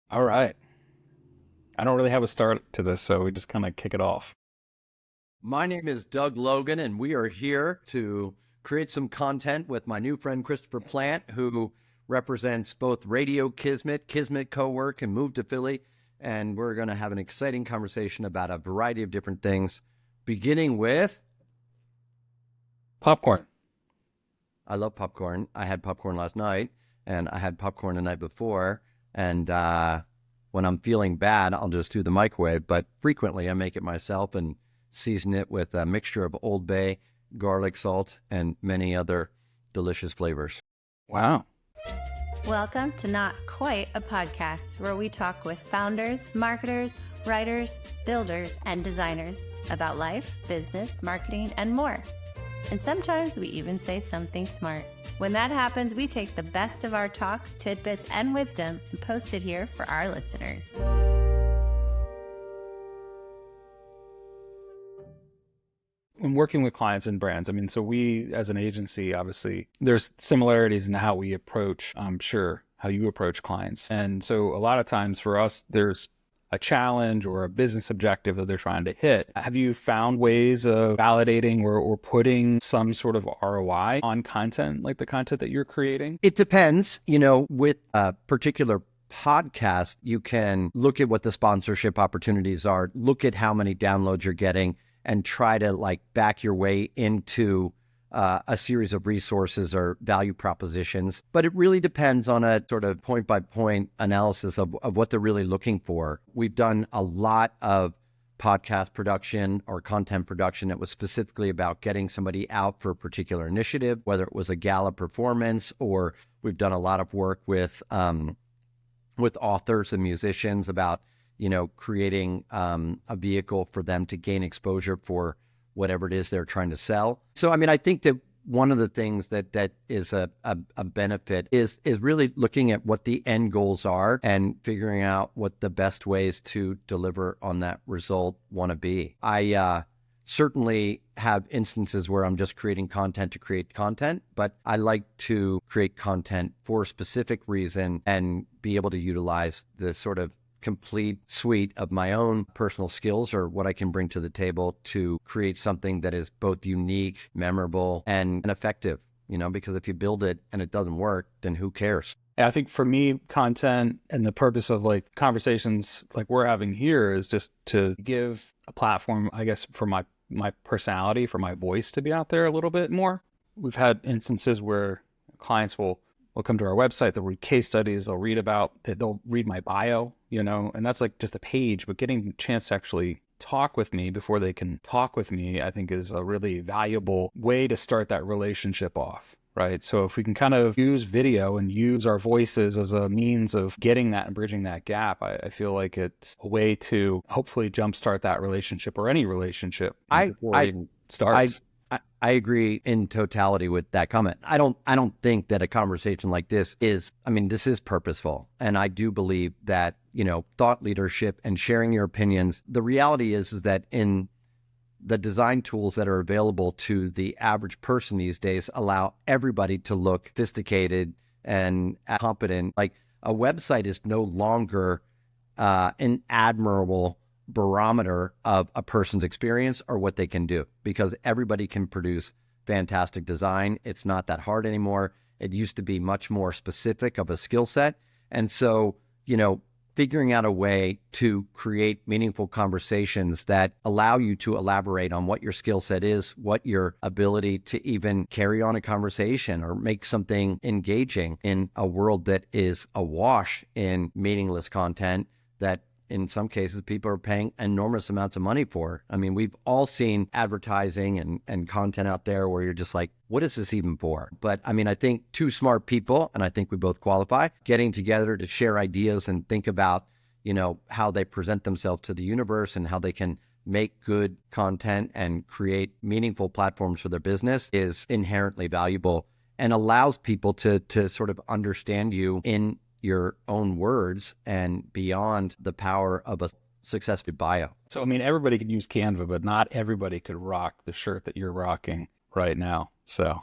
All right. I don't really have a start to this, so we just kind of kick it off. My name is Doug Logan, and we are here to create some content with my new friend Christopher Plant, who represents both Radio Kismet, Kismet CoWork, and Move to Philly. And we're going to have an exciting conversation about a variety of different things, beginning with Popcorn. I love popcorn. I had popcorn last night, and I had popcorn the night before. And when I'm feeling bad, I'll just do the microwave. But frequently, I make it myself and season it with a mixture of Old Bay, garlic salt, and many other delicious flavors. Wow. Welcome to Not Quite a Podcast, where we talk with founders, marketers, writers, builders, and designers about life, business, marketing, and more. And sometimes we even say something smart. When that happens, we take the best of our talks, tidbits, and wisdom and post it here for our listeners. When working with clients and brands, so we as an agency, obviously, there's similarities in how we approach, I'm sure, how you approach clients. And so a lot of times for us, there's a challenge or a business objective that they're trying to hit. Have you found ways of validating or putting some sort of ROI on content, like the content that you're creating? It depends. With a particular podcast, you can look at what the sponsorship opportunities are, look at how many downloads you're getting, and try to back your way into a series of resources or value propositions. But it really depends on a sort of point-by-point analysis of what they're really looking for. We've done a lot of podcast production or content production that was specifically about getting somebody out for a particular initiative, whether it was a gala performance, or we've done a lot of work with authors and musicians about creating a vehicle for them to gain exposure for whatever it is they're trying to sell. So, I think that one of the things that is a benefit is really looking at what the end goals are and figuring out what the best ways to deliver on that result want to be. I certainly have instances where I'm just creating content to create content, but I like to create content for a specific reason and be able to utilize the sort of complete suite of my own personal skills or what I can bring to the table to create something that is both unique, memorable, and effective, because if you build it and it doesn't work, then who cares? I think for me, content and the purpose of conversations like we're having here is just to give a platform, I guess, for my personality, for my voice to be out there a little bit more. We've had instances where clients will come to our website, they'll read case studies, they'll read my bio, and that's just a page, but getting the chance to actually talk with me before they can talk with me, I think is a really valuable way to start that relationship off, right? So if we can kind of use video and use our voices as a means of getting that and bridging that gap, I feel like it's a way to hopefully jumpstart that relationship or any relationship before it even starts. I agree in totality with that comment. I don't think that a conversation like this is purposeful. And I do believe that, thought leadership and sharing your opinions, the reality is that in the design tools that are available to the average person these days allow everybody to look sophisticated and competent. Like a website is no longer an admirable barometer of a person's experience or what they can do, because everybody can produce fantastic design. It's not that hard anymore. It used to be much more specific of a skill set. And so, figuring out a way to create meaningful conversations that allow you to elaborate on what your skill set is, what your ability to even carry on a conversation or make something engaging in a world that is awash in meaningless content that in some cases people are paying enormous amounts of money for. We've all seen advertising and content out there where you're just like, what is this even for? But I think two smart people, and I think we both qualify, getting together to share ideas and think about, how they present themselves to the universe and how they can make good content and create meaningful platforms for their business is inherently valuable and allows people to sort of understand you in your own words and beyond the power of a successful bio. So, everybody could use Canva, but not everybody could rock the shirt that you're rocking right now. So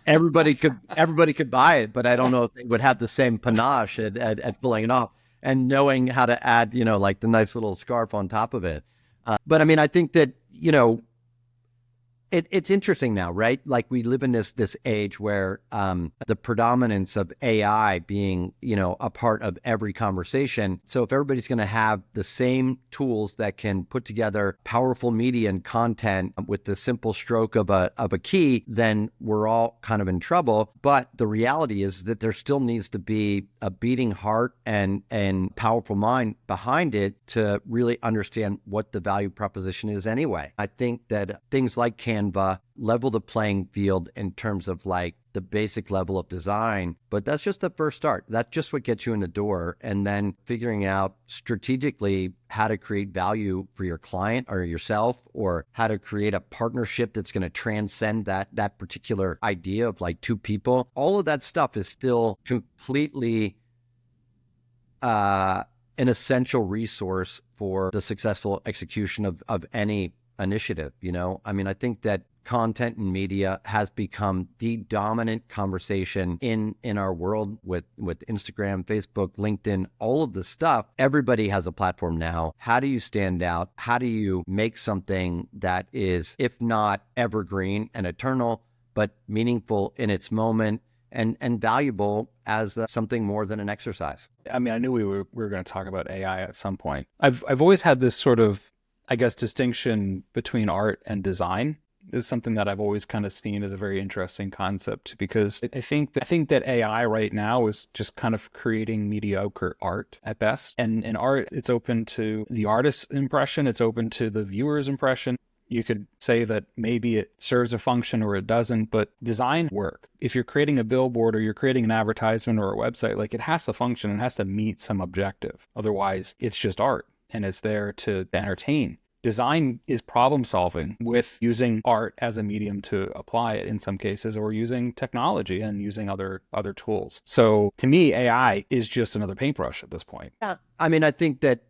everybody could buy it, but I don't know if they would have the same panache at pulling it off. and knowing how to add, like the nice little scarf on top of it. But I mean, I think that, it's interesting now, right? Like we live in this age where the predominance of AI being, a part of every conversation. So if everybody's going to have the same tools that can put together powerful media and content with the simple stroke of a key, then we're all kind of in trouble. But the reality is that there still needs to be a beating heart and powerful mind behind it to really understand what the value proposition is anyway. I think that things like Canva level the playing field in terms of like the basic level of design, but that's just the first start. That's just what gets you in the door. And then figuring out strategically how to create value for your client or yourself, or how to create a partnership that's going to transcend that particular idea of like two people. All of that stuff is still completely an essential resource for the successful execution of any initiative. I mean, I think that content and media has become the dominant conversation in our world with Instagram, Facebook, LinkedIn, all of the stuff. Everybody has a platform now. How do you stand out? How do you make something that is, if not evergreen and eternal, but meaningful in its moment and valuable as something more than an exercise? I mean, I knew we were going to talk about AI at some point. I've always had this sort of, I guess, distinction between art and design. This is something that I've always kind of seen as a very interesting concept, because I think that AI right now is just kind of creating mediocre art at best. And in art, it's open to the artist's impression. It's open to the viewer's impression. You could say that maybe it serves a function or it doesn't, but design work. If you're creating a billboard or you're creating an advertisement or a website, like it has to function and has to meet some objective. Otherwise, it's just art and it's there to entertain. Design is problem solving with using art as a medium to apply it in some cases, or using technology and using other tools. So to me, AI is just another paintbrush at this point. Yeah. I mean, I think that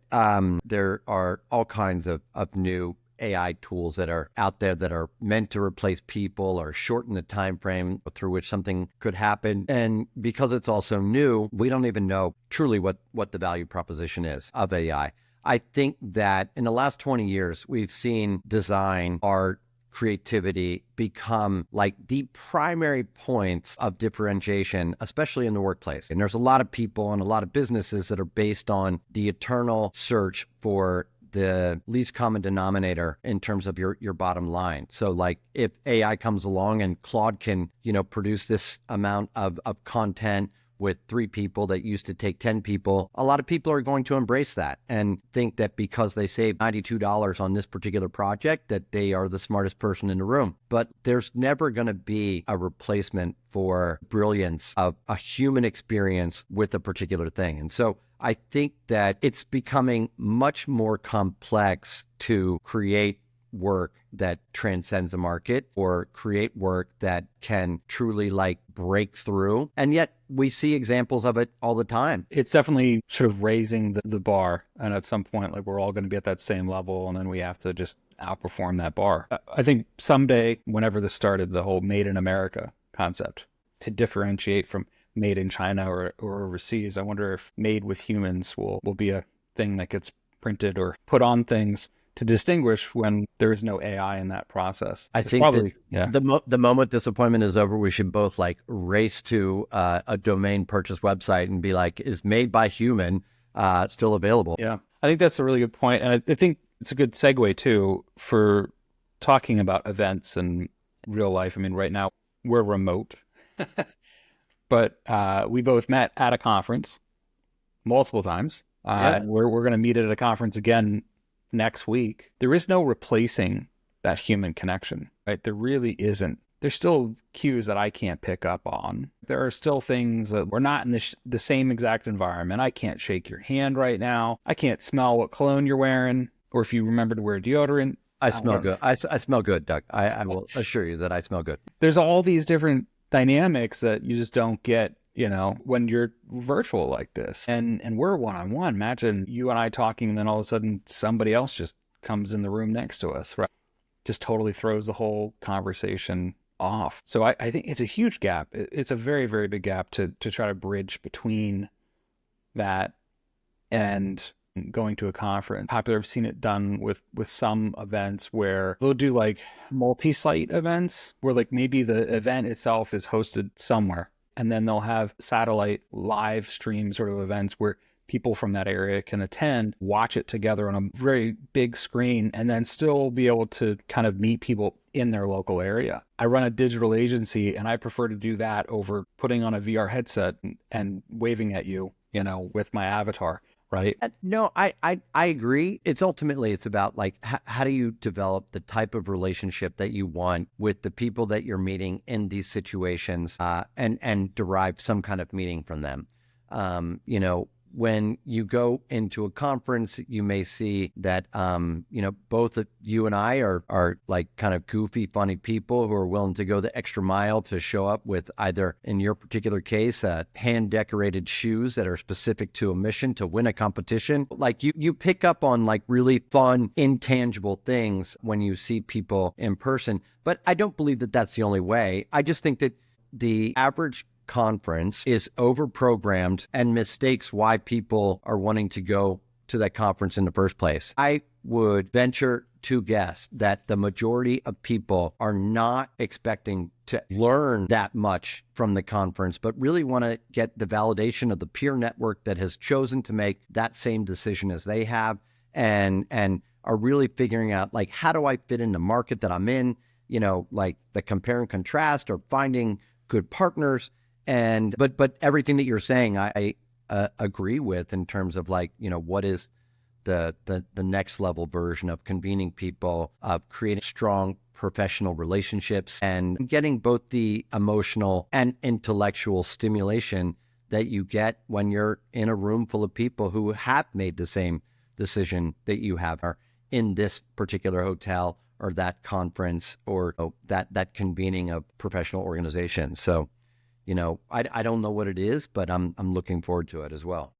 there are all kinds of new AI tools that are out there that are meant to replace people or shorten the time frame through which something could happen. And because it's also new, we don't even know truly what the value proposition is of AI. I think that in the last 20 years, we've seen design, art, creativity become like the primary points of differentiation, especially in the workplace. And there's a lot of people and a lot of businesses that are based on the eternal search for the least common denominator in terms of your bottom line. So like if AI comes along and Claude can, produce this amount of content with 3 people that used to take 10 people, a lot of people are going to embrace that and think that because they saved $92 on this particular project, that they are the smartest person in the room. But there's never going to be a replacement for brilliance of a human experience with a particular thing. And so I think that it's becoming much more complex to create work that transcends the market or create work that can truly like break through. And yet we see examples of it all the time. It's definitely sort of raising the bar. And at some point, like we're all going to be at that same level. And then we have to just outperform that bar. I think someday, whenever this started, the whole made in America concept to differentiate from made in China or overseas, I wonder if made with humans will be a thing that gets printed or put on things to distinguish when there is no AI in that process. I think probably, the moment this appointment is over, we should both like race to a domain purchase website and be like, is made by human still available? Yeah, I think that's a really good point. And I think it's a good segue too for talking about events and real life. I mean, right now we're remote, but we both met at a conference multiple times. We're going to meet at a conference again next week. There is no replacing that human connection, right? There really isn't. There's still cues that I can't pick up on. There are still things that we're not in the same exact environment. I can't shake your hand right now. I can't smell what cologne you're wearing, or if you remember to wear deodorant. I smell good. I smell good, Doug. I will assure you that I smell good. There's all these different dynamics that you just don't get, when you're virtual like this. And we're one-on-one. Imagine you and I talking, and then all of a sudden somebody else just comes in the room next to us, right? Just totally throws the whole conversation off. So I think it's a huge gap. It's a very, very big gap to try to bridge between that and going to a conference. I've seen it done with some events where they'll do like multi-site events where like maybe the event itself is hosted somewhere, and then they'll have satellite live stream sort of events where people from that area can attend, watch it together on a very big screen, and then still be able to kind of meet people in their local area. I run a digital agency, and I prefer to do that over putting on a VR headset and waving at you, with my avatar. Right? No, I agree. It's about like, how do you develop the type of relationship that you want with the people that you're meeting in these situations, and derive some kind of meaning from them. When you go into a conference, you may see that, both you and I are like kind of goofy, funny people who are willing to go the extra mile to show up with either, in your particular case, hand-decorated shoes that are specific to a mission to win a competition. Like you pick up on like really fun, intangible things when you see people in person. But I don't believe that that's the only way. I just think that the average conference is over-programmed and mistakes why people are wanting to go to that conference in the first place. I would venture to guess that the majority of people are not expecting to learn that much from the conference, but really want to get the validation of the peer network that has chosen to make that same decision as they have, and are really figuring out, like, how do I fit in the market that I'm in, like the compare and contrast, or finding good partners. But everything that you're saying, I agree with, in terms of like, what is the next level version of convening people, of creating strong professional relationships, and getting both the emotional and intellectual stimulation that you get when you're in a room full of people who have made the same decision that you have, or in this particular hotel or that conference, or that convening of professional organizations. So, I don't know what it is, but I'm looking forward to it as well.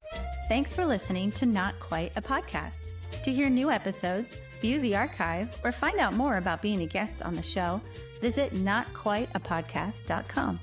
Thanks for listening to Not Quite a Podcast. To hear new episodes, view the archive, or find out more about being a guest on the show, visit notquiteapodcast.com.